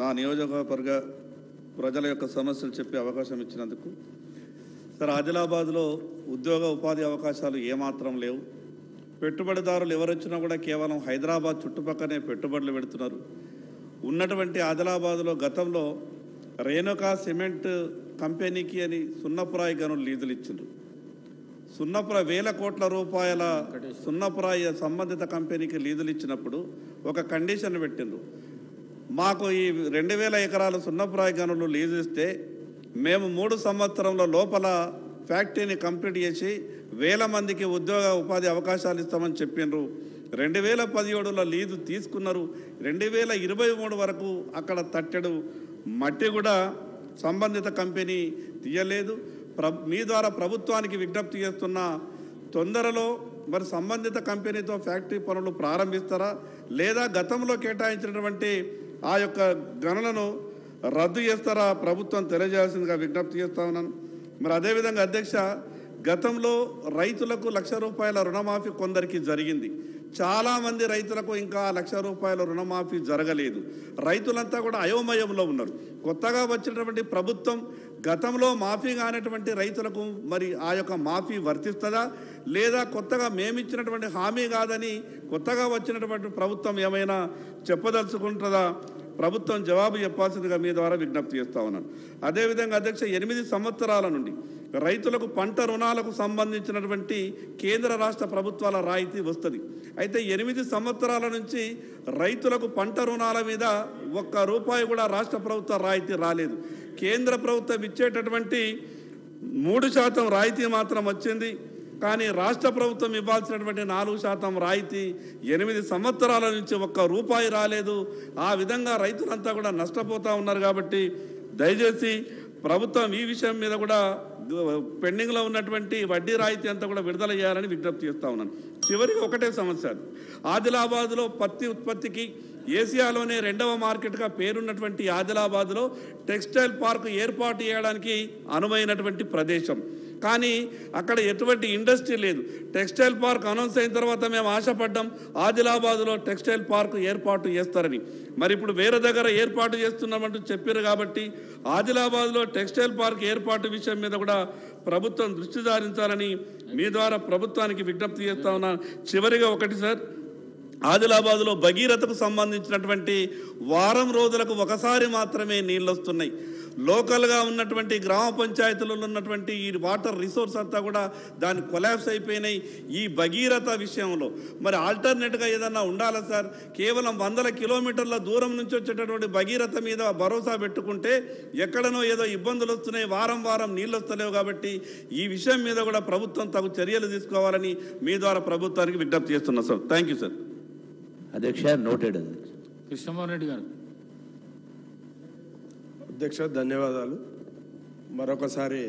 నా నియోజకవర్గ ప్రజల యొక్క సమస్యలు చెప్పే అవకాశం ఇచ్చినందుకు. సార్, ఆదిలాబాద్లో ఉద్యోగ ఉపాధి అవకాశాలు ఏమాత్రం లేవు. పెట్టుబడిదారులు ఎవరొచ్చినా కూడా కేవలం హైదరాబాద్ చుట్టుపక్కనే పెట్టుబడులు పెడుతున్నారు. ఉన్నటువంటి ఆదిలాబాద్లో గతంలో రేణుకా సిమెంట్ కంపెనీకి అని సున్నపురాయి గనులు లీజులు ఇచ్చిండ్రు. వేల కోట్ల రూపాయల సున్నపురాయి సంబంధిత కంపెనీకి లీజులు ఇచ్చినప్పుడు ఒక కండిషన్ పెట్టిండ్రు. మాకు ఈ 2000 ఎకరాల సున్నపురాయి గనులు లీజు ఇస్తే మేము 3 సంవత్సరంలో లోపల ఫ్యాక్టరీని కంప్లీట్ చేసి 1000 మందికి ఉద్యోగ ఉపాధి అవకాశాలు ఇస్తామని చెప్పిండ్రు. 2017లో లీజు తీసుకున్నారు. 2023 వరకు అక్కడ తట్టెడు మట్టి కూడా సంబంధిత కంపెనీ తీయలేదు. మీ ద్వారా ప్రభుత్వానికి విజ్ఞప్తి చేస్తున్న, తొందరలో మరి సంబంధిత కంపెనీతో ఫ్యాక్టరీ పనులు ప్రారంభిస్తారా, లేదా గతంలో కేటాయించినటువంటి ఆ యొక్క గనులను రద్దు చేస్తారా ప్రభుత్వం తెలియజేయాల్సిందిగా విజ్ఞప్తి చేస్తా ఉన్నాను. మరి అదేవిధంగా అధ్యక్ష, గతంలో రైతులకు ₹1,00,000 రుణమాఫీ కొందరికి జరిగింది. చాలామంది రైతులకు ఇంకా ₹1,00,000 రుణమాఫీ జరగలేదు. రైతులంతా కూడా అయోమయంలో ఉన్నారు. కొత్తగా వచ్చినటువంటి ప్రభుత్వం గతంలో మాఫీ కానటువంటి రైతులకు మరి ఆ యొక్క మాఫీ వర్తిస్తుందా, లేదా కొత్తగా మేమిచ్చినటువంటి హామీ కాదని కొత్తగా వచ్చినటువంటి ప్రభుత్వం ఏమైనా చెప్పదలుచుకుంటుందా? ప్రభుత్వం జవాబు చెప్పాల్సిందిగా మీ ద్వారా విజ్ఞప్తి చేస్తా ఉన్నాను. అదేవిధంగా అధ్యక్ష, 8 సంవత్సరాల నుండి రైతులకు పంట రుణాలకు సంబంధించినటువంటి కేంద్ర రాష్ట్ర ప్రభుత్వాల రాయితీ వస్తుంది. అయితే 8 సంవత్సరాల నుంచి రైతులకు పంట రుణాల మీద ₹1 కూడా రాష్ట్ర ప్రభుత్వ రాయితీ రాలేదు. కేంద్ర ప్రభుత్వం ఇచ్చేటటువంటి 3% రాయితీ మాత్రం వచ్చింది. కానీ రాష్ట్ర ప్రభుత్వం ఇవ్వాల్సినటువంటి 4% రాయితీ 8 సంవత్సరాల నుంచి ₹1 రాలేదు. ఆ విధంగా రైతులంతా కూడా నష్టపోతూ ఉన్నారు. కాబట్టి దయచేసి ప్రభుత్వం ఈ విషయం మీద కూడా పెండింగ్లో ఉన్నటువంటి వడ్డీ రాయితీ అంతా కూడా విడుదల చేయాలని విజ్ఞప్తి చేస్తూ ఉన్నాను. చివరికి ఒకటే సమస్య, ఆదిలాబాద్లో పత్తి ఉత్పత్తికి ఏసియాలోనే 2వ మార్కెట్గా పేరున్నటువంటి ఆదిలాబాద్లో టెక్స్టైల్ పార్క్ ఏర్పాటు చేయడానికి అనువైనటువంటి ప్రదేశం. కానీ అక్కడ ఎటువంటి ఇండస్ట్రీ లేదు. టెక్స్టైల్ పార్క్ అనౌన్స్ అయిన తర్వాత మేము ఆశపడ్డాం ఆదిలాబాద్లో టెక్స్టైల్ పార్క్ ఏర్పాటు చేస్తారని. మరి ఇప్పుడు వేరే దగ్గర ఏర్పాటు చేస్తున్నామంటూ చెప్పారు. కాబట్టి ఆదిలాబాద్లో టెక్స్టైల్ పార్క్ ఏర్పాటు విషయం మీద కూడా ప్రభుత్వం దృష్టి సారించాలని మీ ద్వారా ప్రభుత్వానికి విజ్ఞప్తి చేస్తా ఉన్నాను. చివరిగా ఒకటి సార్, ఆదిలాబాద్లో భగీరథకు సంబంధించినటువంటి వారం రోజులకు ఒకసారి మాత్రమే నీళ్ళు వస్తున్నాయి. లోకల్గా ఉన్నటువంటి గ్రామ పంచాయతీలలో ఉన్నటువంటి ఈ వాటర్ రిసోర్స్ అంతా కూడా దాని కొలాప్స్ అయిపోయినాయి. ఈ భగీరథ విషయంలో మరి ఆల్టర్నేట్గా ఏదన్నా ఉండాలా సార్? కేవలం 100 కిలోమీటర్ల దూరం నుంచి వచ్చేటటువంటి భగీరథ మీద భరోసా పెట్టుకుంటే ఎక్కడనో ఏదో ఇబ్బందులు వస్తున్నాయి, వారం నీళ్ళు వస్తలేవు. కాబట్టి ఈ విషయం మీద కూడా ప్రభుత్వం తగు చర్యలు తీసుకోవాలని మీ ద్వారా ప్రభుత్వానికి విజ్ఞప్తి చేస్తున్నా సార్. Thank you sir. అధ్యక్ష, నోటెడ్. కృష్ణమోహన్ రెడ్డి గారు. అధ్యక్ష, ధన్యవాదాలు. మరొకసారి